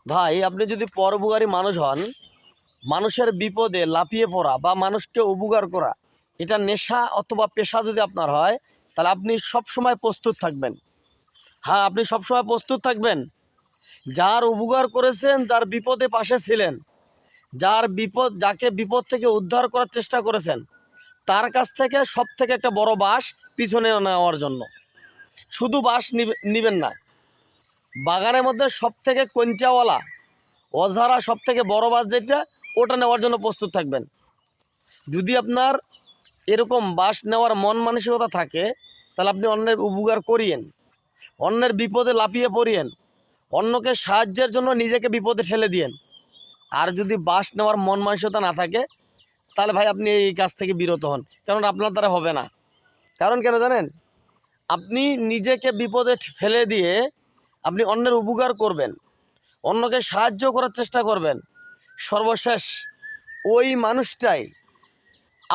ভাই আপনি যদি পরোপকারী মানুষ হন, মানুষের বিপদে লাফিয়ে পড়া বা মানুষকে উপকার করা এটা নেশা অথবা পেশা যদি আপনার হয়, তাহলে আপনি সবসময় প্রস্তুত থাকবেন। হ্যাঁ, আপনি সবসময় প্রস্তুত থাকবেন। যার উপকার করেছেন, যার বিপদে পাশে ছিলেন, যাকে বিপদ থেকে উদ্ধার করার চেষ্টা করেছেন, তার কাছ থেকে সব থেকে একটা বড় বাঁশ পিছনে নেওয়ার জন্য। শুধু বাঁশ নিবেন না, বাগানের মধ্যে সব থেকে কঞ্চাওয়ালা অঝারা সব থেকে বড় বাঁশ যেটা, ওটা নেওয়ার জন্য প্রস্তুত থাকবেন। যদি আপনার এরকম বাঁশ নেওয়ার মন মানসিকতা থাকে, তাহলে আপনি অন্যের উপকার করিয়েন, অন্যের বিপদে লাফিয়ে পড়িয়েন, অন্যকে সাহায্যের জন্য নিজেকে বিপদে ঠেলে দিয়েন। আর যদি বাঁশ নেওয়ার মন মানসিকতা না থাকে, তাহলে ভাই আপনি এই কাজ থেকে বিরত হন, কারণ আপনার দ্বারা হবে না। কারণ কেন জানেন? আপনি নিজেকে বিপদে ফেলে দিয়ে আপনি অন্যের উপকার করবেন, অন্যকে সাহায্য করার চেষ্টা করবেন, সর্বশেষ ওই মানুষটাই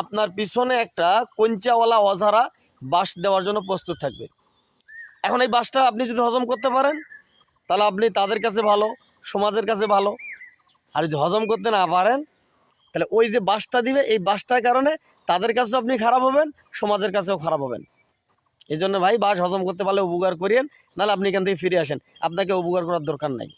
আপনার পিছনে একটা কঞ্চাওয়ালা অঝারা বাঁশ দেওয়ার জন্য প্রস্তুত থাকবে। এখন এই বাঁশটা আপনি যদি হজম করতে পারেন, তাহলে আপনি তাদের কাছে ভালো, সমাজের কাছে ভালো। আর যদি হজম করতে না পারেন, তাহলে ওই যে বাঁশটা দিবে, এই বাঁশটার কারণে তাদের কাছেও আপনি খারাপ হবেন, সমাজের কাছেও খারাপ হবেন। এই জন্য ভাই বাঁশ হজম করতে পারলে উপকার করিয়েন, নাহলে আপনি এখান থেকে ফিরে আসেন, আপনাকে উপকার করার দরকার নাই।